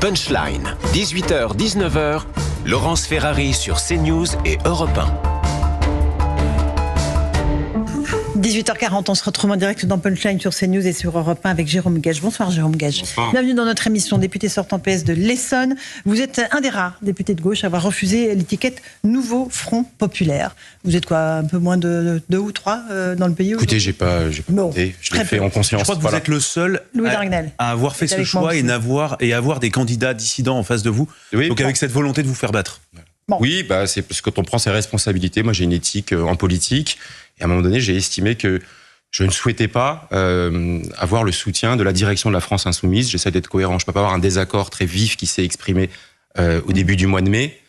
Punchline, 18h-19h, Laurence Ferrari sur CNews et Europe 1. 18h40, on se retrouve en direct dans Punchline sur CNews et sur Europe 1 avec Jérôme Gage. Bonsoir Jérôme Gage. Bonsoir. Bienvenue dans notre émission, député sortant PS de l'Essonne. Vous êtes un des rares députés de gauche à avoir refusé l'étiquette Nouveau Front Populaire. Vous êtes quoi, un peu moins de 2 ou 3 dans le pays? Écoutez, j'ai pas voté, je l'ai fait en conscience. Je crois que vous êtes le seul à avoir fait ce choix et avoir des candidats dissidents en face de vous. Oui, donc avec cette volonté de vous faire battre. Bon. Oui, c'est parce que quand on prend ses responsabilités, moi j'ai une éthique en politique, et à un moment donné j'ai estimé que je ne souhaitais pas avoir le soutien de la direction de la France Insoumise. J'essaie d'être cohérent, je ne peux pas avoir un désaccord très vif qui s'est exprimé au début du mois de mai,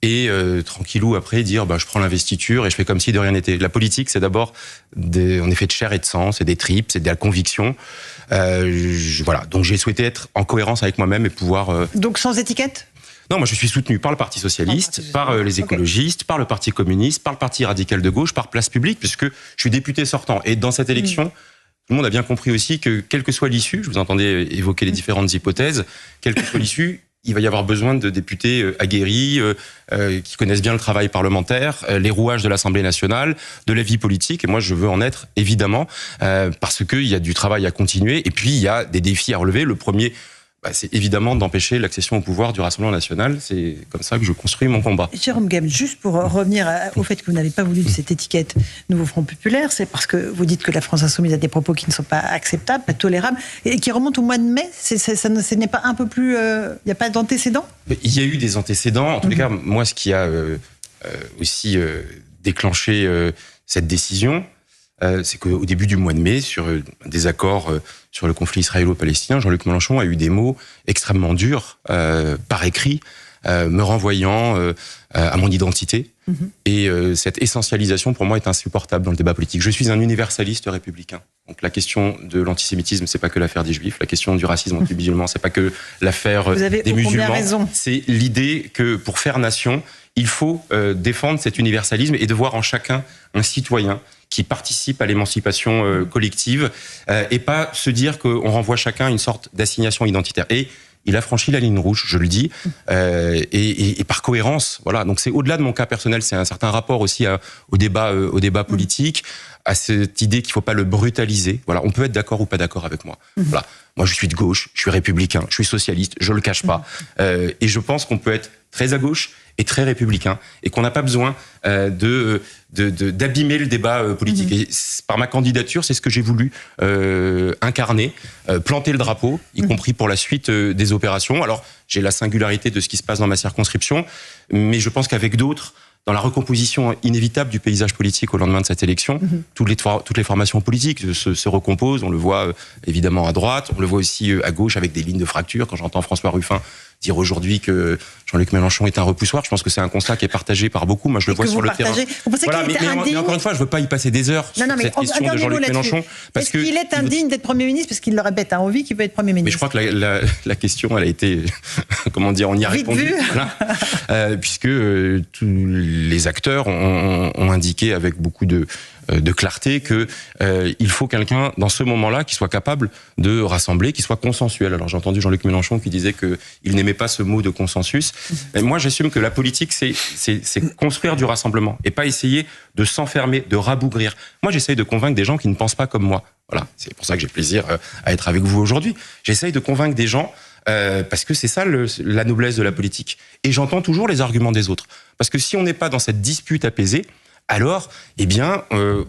et tranquillou après dire je prends l'investiture et je fais comme si de rien n'était. La politique, c'est d'abord on est fait de chair et de sang, c'est des tripes, c'est de la conviction. Voilà, donc j'ai souhaité être en cohérence avec moi-même et pouvoir... Donc sans étiquette ? Non, moi je suis soutenu par le Parti Socialiste, par les écologistes, par le Parti Communiste, par le Parti Radical de Gauche, par Place Publique, puisque je suis député sortant. Et dans cette élection, tout le monde a bien compris aussi que, quelle que soit l'issue, je vous entendais évoquer les différentes hypothèses, quelle que soit l'issue, il va y avoir besoin de députés aguerris, qui connaissent bien le travail parlementaire, les rouages de l'Assemblée nationale, de la vie politique. Et moi, je veux en être, évidemment, parce qu'il y a du travail à continuer. Et puis, il y a des défis à relever. Le premier... c'est évidemment d'empêcher l'accession au pouvoir du Rassemblement national. C'est comme ça que je construis mon combat. Jérôme Gage, juste pour revenir au fait que vous n'avez pas voulu de cette étiquette Nouveau Front Populaire, c'est parce que vous dites que la France Insoumise a des propos qui ne sont pas acceptables, pas tolérables, et qui remontent au mois de mai. Ce n'est pas un peu plus... Il n'y a pas d'antécédents ? Il y a eu des antécédents. En tous les cas, moi, ce qui a aussi déclenché cette décision, c'est qu'au début du mois de mai, sur un désaccord sur le conflit israélo-palestinien, Jean-Luc Mélenchon a eu des mots extrêmement durs par écrit, me renvoyant à mon identité. Et cette essentialisation, pour moi, est insupportable dans le débat politique. Je suis un universaliste républicain. Donc la question de l'antisémitisme, c'est pas que l'affaire des Juifs. La question du racisme anti-musulman, c'est pas que l'affaire des musulmans. C'est l'idée que pour faire nation, il faut défendre cet universalisme et de voir en chacun un citoyen qui participe à l'émancipation collective et pas se dire qu'on renvoie chacun à une sorte d'assignation identitaire. Et il a franchi la ligne rouge, je le dis, et par cohérence. Voilà. Donc c'est au-delà de mon cas personnel, c'est un certain rapport aussi au débat politique, à cette idée qu'il ne faut pas le brutaliser. Voilà. On peut être d'accord ou pas d'accord avec moi. Voilà. Moi, je suis de gauche, je suis républicain, je suis socialiste, je le cache pas. Et je pense qu'on peut être très à gauche et très républicain, et qu'on n'a pas besoin d'abîmer le débat politique. Et par ma candidature, c'est ce que j'ai voulu incarner, planter le drapeau, y compris pour la suite des opérations. Alors, j'ai la singularité de ce qui se passe dans ma circonscription, mais je pense qu'avec d'autres, dans la recomposition inévitable du paysage politique au lendemain de cette élection, toutes les formations politiques se recomposent. On le voit évidemment à droite, on le voit aussi à gauche avec des lignes de fracture. Quand j'entends François Ruffin dire aujourd'hui que Jean-Luc Mélenchon est un repoussoir, je pense que c'est un constat qui est partagé par beaucoup. Moi, je le vois sur le terrain. Vous pensez qu'il est indigne ? Mais encore une fois, je ne veux pas y passer des heures sur cette question de Jean-Luc Mélenchon. Est-ce qu'il est indigne d'être Premier ministre ? Parce qu'il le répète, on vit qu'il peut être Premier ministre. Mais je crois que la question, elle a été, comment dire, on y a répondu. Voilà. Puisque tous les acteurs ont indiqué avec beaucoup de clarté que il faut quelqu'un dans ce moment-là qui soit capable de rassembler, qui soit consensuel. Alors j'ai entendu Jean-Luc Mélenchon qui disait qu'il n'aimait pas ce mot de consensus. Et moi j'assume que la politique c'est construire du rassemblement et pas essayer de s'enfermer, de rabougrir. Moi j'essaye de convaincre des gens qui ne pensent pas comme moi. Voilà, c'est pour ça que j'ai plaisir à être avec vous aujourd'hui. J'essaye de convaincre des gens parce que c'est ça la noblesse de la politique. Et j'entends toujours les arguments des autres. Parce que si on n'est pas dans cette dispute apaisée, alors,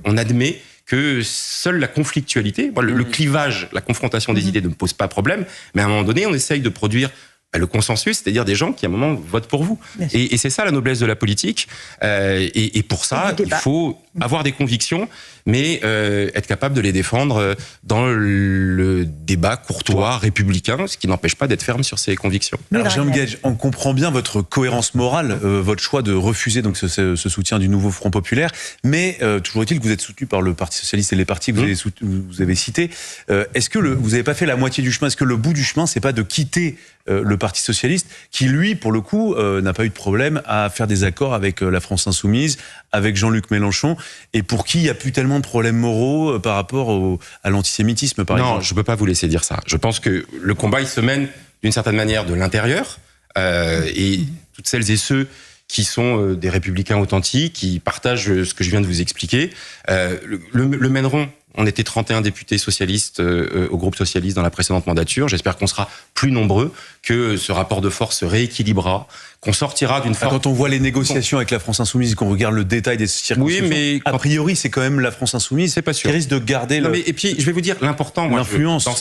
on admet que seule la conflictualité, le clivage, la confrontation des idées ne me pose pas problème, mais à un moment donné, on essaye de produire le consensus, c'est-à-dire des gens qui, à un moment, votent pour vous. Et c'est ça la noblesse de la politique. Et pour ça, il faut avoir des convictions, mais être capable de les défendre dans le débat courtois, républicain, ce qui n'empêche pas d'être ferme sur ses convictions. Alors, Jérôme Gage, on comprend bien votre cohérence morale, votre choix de refuser donc ce soutien du Nouveau Front Populaire, mais toujours est-il que vous êtes soutenu par le Parti Socialiste et les partis que vous avez cités. Est-ce que vous n'avez pas fait la moitié du chemin ? Est-ce que le bout du chemin, c'est pas de quitter le Parti Socialiste, qui lui, pour le coup, n'a pas eu de problème à faire des accords avec la France Insoumise, avec Jean-Luc Mélenchon, et pour qui il n'y a plus tellement de problèmes moraux par rapport à l'antisémitisme, par exemple. Non, je ne peux pas vous laisser dire ça. Je pense que le combat, il se mène d'une certaine manière de l'intérieur, et toutes celles et ceux qui sont des républicains authentiques, qui partagent ce que je viens de vous expliquer, le mèneront. On était 31 députés socialistes au groupe socialiste dans la précédente mandature. J'espère qu'on sera plus nombreux, que ce rapport de force se rééquilibrera, qu'on sortira d'une forme... Quand on voit les négociations avec la France Insoumise, qu'on regarde le détail des circonstances, a priori, c'est quand même la France Insoumise qui risque de garder et puis, je vais vous dire, l'important, l'influence dans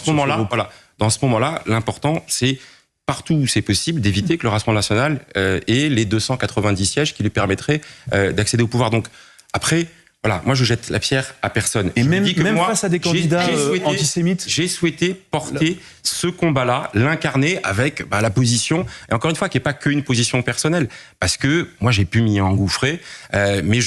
ce moment-là, l'important, c'est partout où c'est possible d'éviter que le Rassemblement national ait les 290 sièges qui lui permettraient d'accéder au pouvoir. Donc, après... Voilà, moi je jette la pierre à personne. Et même face à des candidats antisémites, j'ai souhaité porter ce combat-là, l'incarner avec la position, et encore une fois, qui n'est pas qu'une position personnelle, parce que moi j'ai pu m'y engouffrer, mais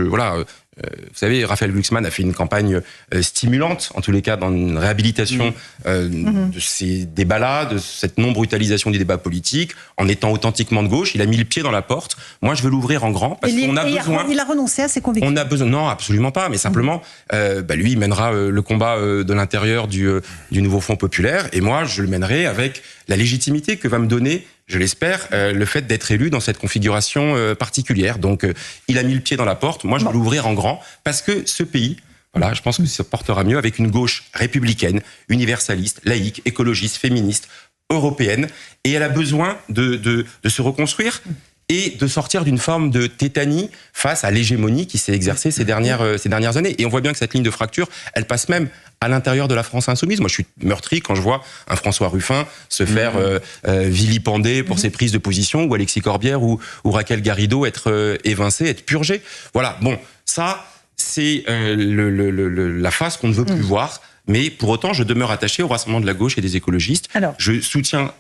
voilà. Vous savez, Raphaël Glucksmann a fait une campagne stimulante, en tous les cas dans une réhabilitation de ces débats-là, de cette non-brutalisation du débat politique, en étant authentiquement de gauche. Il a mis le pied dans la porte. Moi, je veux l'ouvrir en grand, parce qu'on a besoin... Il a renoncé à ses convictions. On a besoin... Non, absolument pas, mais simplement, lui, il mènera le combat de l'intérieur du nouveau Front populaire, et moi, je le mènerai avec la légitimité que va me donner, je l'espère, le fait d'être élu dans cette configuration particulière. Donc, il a mis le pied dans la porte. Moi, je veux l'ouvrir en grand parce que ce pays, voilà, je pense que ça portera mieux avec une gauche républicaine, universaliste, laïque, écologiste, féministe, européenne. Et elle a besoin de se reconstruire et de sortir d'une forme de tétanie face à l'hégémonie qui s'est exercée ces dernières années. Et on voit bien que cette ligne de fracture, elle passe même à l'intérieur de la France insoumise. Moi, je suis meurtri quand je vois un François Ruffin se faire vilipender pour ses prises de position, ou Alexis Corbière ou Raquel Garrido être évincés, être purgés. Voilà, bon, ça, c'est la face qu'on ne veut plus voir. Mais pour autant, je demeure attaché au rassemblement de la gauche et des écologistes. Alors, je soutiens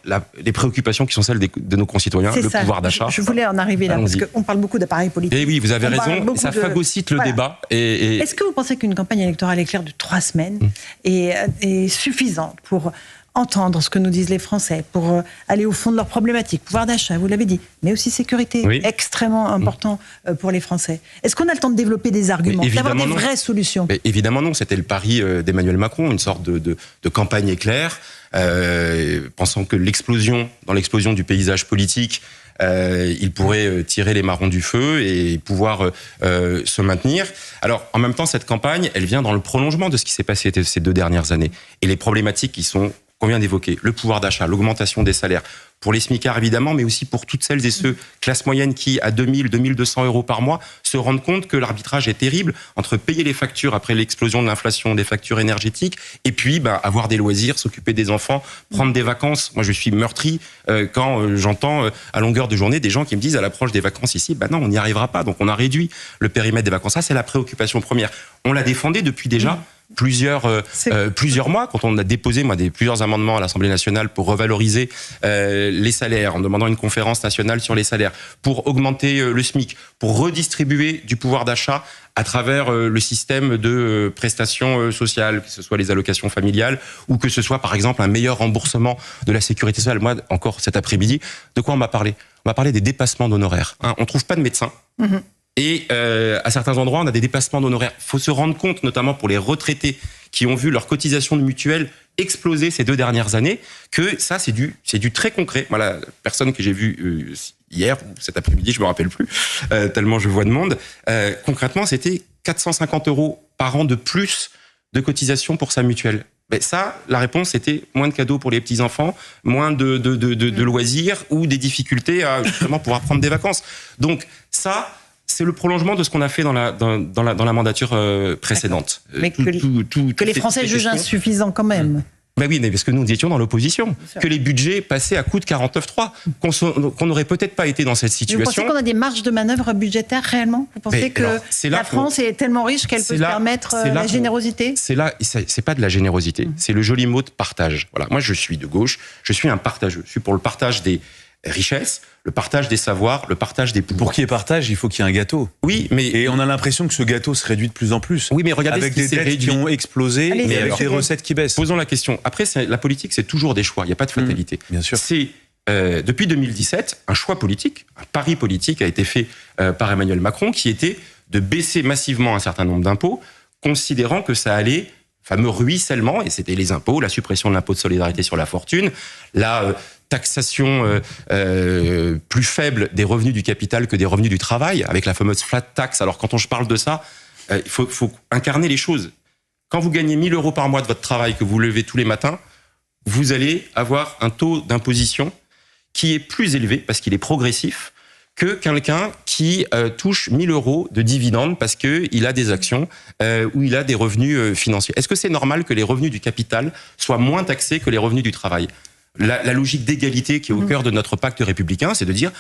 les préoccupations qui sont celles de nos concitoyens, le pouvoir d'achat. Je voulais en arriver là, parce qu'on parle beaucoup d'appareils politiques. Et oui, vous avez raison, ça phagocyte le débat. Est-ce que vous pensez qu'une campagne électorale éclair de 3 semaines est suffisante pour entendre ce que nous disent les Français, pour aller au fond de leurs problématiques, pouvoir d'achat, vous l'avez dit, mais aussi sécurité, extrêmement important pour les Français. Est-ce qu'on a le temps de développer des arguments, d'avoir des vraies solutions? Mais évidemment non, c'était le pari d'Emmanuel Macron, une sorte de campagne éclair, pensant que dans l'explosion du paysage politique, il pourrait tirer les marrons du feu et pouvoir se maintenir. Alors, en même temps, cette campagne, elle vient dans le prolongement de ce qui s'est passé ces 2 dernières années. Et les problématiques qu'on vient d'évoquer, le pouvoir d'achat, l'augmentation des salaires, pour les smicards évidemment, mais aussi pour toutes celles et ceux, classes moyennes qui, à 2000, 2200 euros par mois, se rendent compte que l'arbitrage est terrible entre payer les factures après l'explosion de l'inflation, des factures énergétiques, et puis avoir des loisirs, s'occuper des enfants, prendre des vacances. Moi, je suis meurtri quand j'entends à longueur de journée des gens qui me disent à l'approche des vacances ici, non, on n'y arrivera pas, donc on a réduit le périmètre des vacances. Ça, c'est la préoccupation première. On l'a défendé depuis déjà plusieurs mois, quand on a déposé plusieurs amendements à l'Assemblée nationale pour revaloriser les salaires, en demandant une conférence nationale sur les salaires, pour augmenter le SMIC, pour redistribuer du pouvoir d'achat à travers le système de prestations sociales, que ce soit les allocations familiales, ou que ce soit par exemple un meilleur remboursement de la sécurité sociale. Moi, encore cet après-midi, de quoi on m'a parlé? On m'a parlé des dépassements d'honoraires. On trouve pas de médecins. Et à certains endroits, on a des dépassements d'honoraires. Il faut se rendre compte, notamment pour les retraités qui ont vu leur cotisation de mutuelle exploser ces 2 dernières années, que ça, c'est du très concret. Voilà, la personne que j'ai vue hier ou cet après-midi, je me rappelle plus, tellement je vois de monde. Concrètement, c'était 450 € par an de plus de cotisation pour sa mutuelle. Mais ça, la réponse, c'était moins de cadeaux pour les petits-enfants, moins de loisirs ou des difficultés à justement pouvoir prendre des vacances. Donc ça, c'est le prolongement de ce qu'on a fait dans la mandature précédente. Mais que les Français jugent insuffisant quand même. Oui, mais parce que nous étions dans l'opposition, que les budgets passaient à coup de 49.3, qu'on n'aurait peut-être pas été dans cette situation. Vous pensez qu'on a des marges de manœuvre budgétaires réellement? Vous pensez que la France est tellement riche qu'elle peut se permettre la générosité? C'est pas de la générosité, c'est le joli mot de partage. Voilà, moi je suis de gauche, je suis un partageux, je suis pour le partage des richesses, le partage des savoirs, le partage des pouvoirs. Pour qu'il y ait partage, il faut qu'il y ait un gâteau. Oui, mais... Et on a l'impression que ce gâteau se réduit de plus en plus. Oui, mais regardez avec des dettes qui ont explosé, mais avec des recettes qui baissent. Posons la question. Après, la politique, c'est toujours des choix. Il n'y a pas de fatalité. Bien sûr. C'est, depuis 2017, un choix politique, un pari politique a été fait par Emmanuel Macron, qui était de baisser massivement un certain nombre d'impôts, considérant que ça allait fameux ruissellement, et c'était les impôts, la suppression de l'impôt de solidarité sur la fortune, la taxation plus faible des revenus du capital que des revenus du travail, avec la fameuse flat tax. Alors quand je parle de ça, il faut incarner les choses. Quand vous gagnez 1 000 euros par mois de votre travail, que vous levez tous les matins, vous allez avoir un taux d'imposition qui est plus élevé, parce qu'il est progressif, que quelqu'un qui touche 1 000 euros de dividendes parce qu'il a des actions ou il a des revenus financiers. Est-ce que c'est normal que les revenus du capital soient moins taxés que les revenus du travail ? La logique d'égalité qui est au cœur de notre pacte républicain, c'est de dire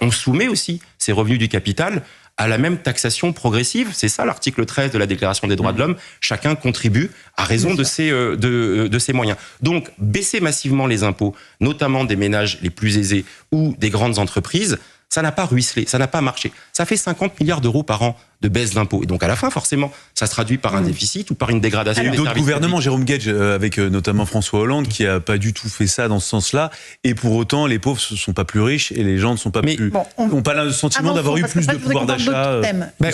on soumet aussi ces revenus du capital à la même taxation progressive. C'est ça l'article 13 de la Déclaration des droits de l'homme. Chacun contribue à raison de ses moyens. Donc, baisser massivement les impôts, notamment des ménages les plus aisés ou des grandes entreprises, ça n'a pas ruisselé, ça n'a pas marché. Ça fait 50 milliards d'euros par an de baisse d'impôts. Et donc, à la fin, forcément, ça se traduit par un déficit ou par une dégradation des services publics. D'autres gouvernements, Jérôme Guedj, avec notamment François Hollande, qui n'a pas du tout fait ça dans ce sens-là. Et pour autant, les pauvres ne sont pas plus riches et les gens ne sont pas n'ont pas le sentiment d'avoir eu plus de pouvoir d'achat. Mais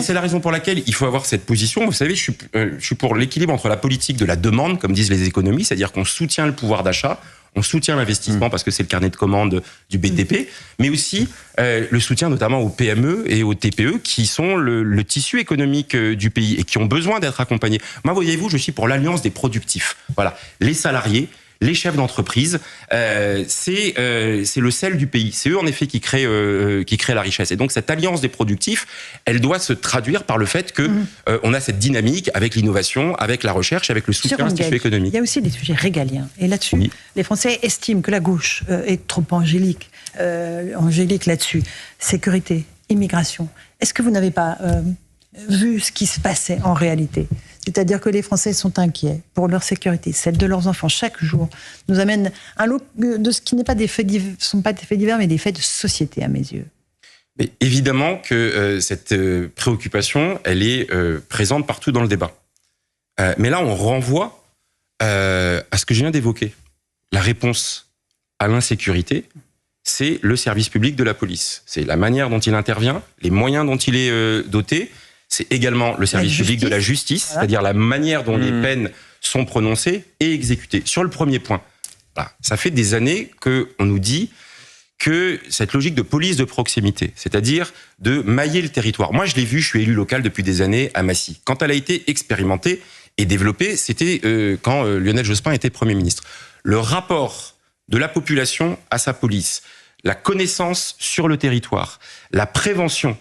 c'est la raison pour laquelle il faut avoir cette position. Vous savez, je suis pour l'équilibre entre la politique de la demande, comme disent les économistes, c'est-à-dire qu'on soutient le pouvoir d'achat, on soutient l'investissement parce que c'est le carnet de commandes du BTP, mais aussi le soutien notamment aux PME et aux TPE qui sont le tissu économique du pays et qui ont besoin d'être accompagnés. Moi, voyez-vous, je suis pour l'alliance des productifs. Voilà, les salariés, les chefs d'entreprise, c'est le sel du pays. C'est eux, en effet, qui créent la richesse. Et donc, cette alliance des productifs, elle doit se traduire par le fait que on a cette dynamique avec l'innovation, avec la recherche, avec le soutien au tissu économique. Il y a aussi des sujets régaliens. Et là-dessus, les Français estiment que la gauche est trop angélique là-dessus. Sécurité, immigration. Est-ce que vous n'avez pas vu ce qui se passait en réalité ? C'est-à-dire que les Français sont inquiets pour leur sécurité, celle de leurs enfants. Chaque jour nous amène un lot de ce qui n'est pas des faits divers, sont pas des faits divers, mais des faits de société à mes yeux. Mais évidemment que cette préoccupation, elle est présente partout dans le débat. Mais là, on renvoie à ce que je viens d'évoquer. La réponse à l'insécurité, c'est le service public de la police. C'est la manière dont il intervient, les moyens dont il est doté. C'est également le service public de la justice, c'est-à-dire la manière dont les peines sont prononcées et exécutées. Sur le premier point, ça fait des années qu'on nous dit que cette logique de police de proximité, c'est-à-dire de mailler le territoire. Moi, je l'ai vu, je suis élu local depuis des années à Massy. Quand elle a été expérimentée et développée, c'était quand Lionel Jospin était Premier ministre. Le rapport de la population à sa police, la connaissance sur le territoire, la prévention,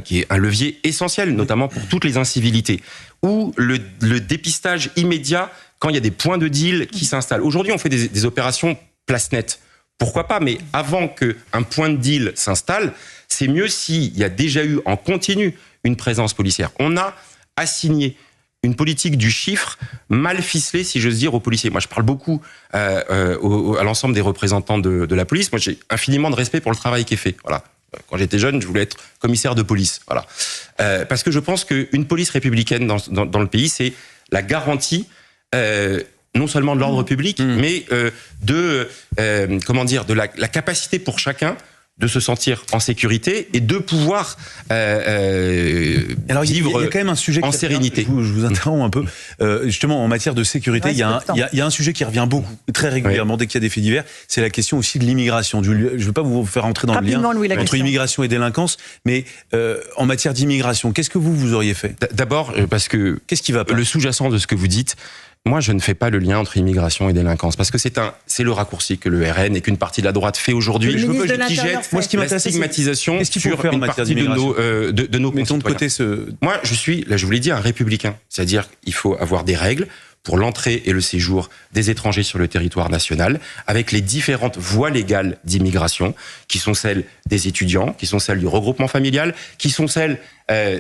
qui est un levier essentiel, notamment pour toutes les incivilités, ou le dépistage immédiat quand il y a des points de deal qui s'installent. Aujourd'hui, on fait des opérations place nette. Pourquoi pas ? Mais avant qu'un point de deal s'installe, c'est mieux s'il y a déjà eu en continu une présence policière. On a assigné une politique du chiffre mal ficelée, si j'ose dire, aux policiers. Moi, je parle beaucoup à l'ensemble des représentants de la police. Moi, j'ai infiniment de respect pour le travail qui est fait. Voilà. Quand j'étais jeune, je voulais être commissaire de police. Voilà. Parce que je pense qu'une police républicaine dans le pays, c'est la garantie non seulement de l'ordre public, mais de la capacité pour chacun de se sentir en sécurité et de pouvoir alors, vivre il y a quand même un sujet en sérénité. Je vous interromps un peu. Justement, en matière de sécurité, il y a un sujet qui revient beaucoup, très régulièrement, dès qu'il y a des faits divers. C'est la question aussi de l'immigration. Je ne veux pas vous faire entrer dans le lien entre immigration et délinquance, mais en matière d'immigration, qu'est-ce que vous auriez fait ? D'abord, parce que qu'est-ce qui va pas ? Le sous-jacent de ce que vous dites, moi, je ne fais pas le lien entre immigration et délinquance, parce que c'est le raccourci que le RN et qu'une partie de la droite fait aujourd'hui. Je veux pas qui jette la stigmatisation sur une partie de nos concitoyens. Moi, je vous l'ai dit, un républicain. C'est-à-dire qu'il faut avoir des règles pour l'entrée et le séjour des étrangers sur le territoire national, avec les différentes voies légales d'immigration, qui sont celles des étudiants, qui sont celles du regroupement familial, qui sont celles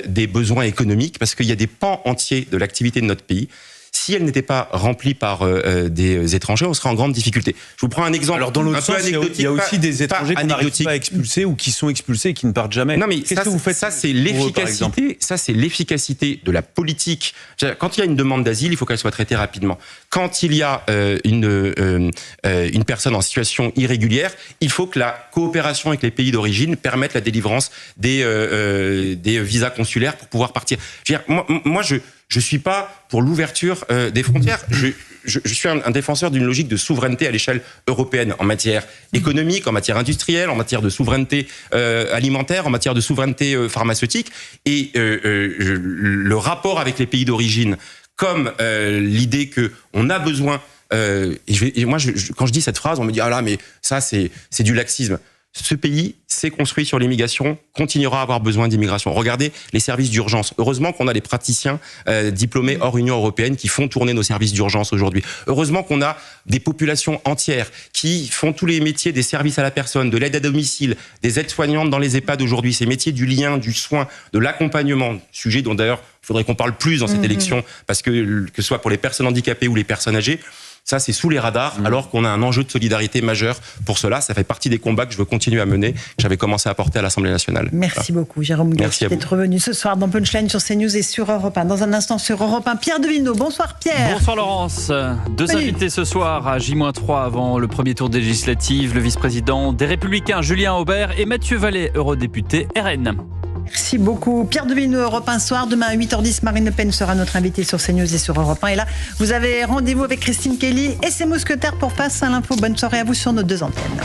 des besoins économiques, parce qu'il y a des pans entiers de l'activité de notre pays. Si elle n'était pas remplie par des étrangers, on serait en grande difficulté. Je vous prends un exemple. Alors dans l'autre sens, il y a aussi des étrangers qui n'arrivent pas à expulser ou qui sont expulsés et qui ne partent jamais. Non mais qu'est-ce que vous faites ? Ça, c'est l'efficacité. Ça, c'est l'efficacité de la politique. Quand il y a une demande d'asile, il faut qu'elle soit traitée rapidement. Quand il y a une personne en situation irrégulière, il faut que la coopération avec les pays d'origine permette la délivrance des visas consulaires pour pouvoir partir. Moi, Je suis pas pour l'ouverture des frontières. Je suis un défenseur d'une logique de souveraineté à l'échelle européenne en matière économique, en matière industrielle, en matière de souveraineté alimentaire, en matière de souveraineté pharmaceutique. Et le rapport avec les pays d'origine, comme l'idée que on a besoin. Moi, quand je dis cette phrase, on me dit ah là, mais ça c'est du laxisme. Ce pays s'est construit sur l'immigration, continuera à avoir besoin d'immigration. Regardez les services d'urgence. Heureusement qu'on a les praticiens diplômés hors Union européenne qui font tourner nos services d'urgence aujourd'hui. Heureusement qu'on a des populations entières qui font tous les métiers des services à la personne, de l'aide à domicile, des aides-soignantes dans les EHPAD aujourd'hui, ces métiers du lien, du soin, de l'accompagnement, sujet dont d'ailleurs il faudrait qu'on parle plus dans cette élection, parce que ce soit pour les personnes handicapées ou les personnes âgées, ça, c'est sous les radars, alors qu'on a un enjeu de solidarité majeur pour cela. Ça fait partie des combats que je veux continuer à mener, que j'avais commencé à porter à l'Assemblée nationale. Merci beaucoup, Jérôme Gachy, d'être revenu ce soir dans Punchline sur CNews et sur Europe 1. Dans un instant sur Europe 1, Pierre Devino. Bonsoir Pierre. Bonsoir Laurence. Deux invités ce soir à J-3 avant le premier tour des législatives. Le vice-président des Républicains, Julien Aubert, et Mathieu Vallet, eurodéputé RN. Merci beaucoup. Pierre Devino, Europe 1 soir. Demain à 8h10, Marine Le Pen sera notre invitée sur CNews et sur Europe 1. Et là, vous avez rendez-vous avec Christine Kelly et ses mousquetaires pour Face à l'info. Bonne soirée à vous sur nos deux antennes.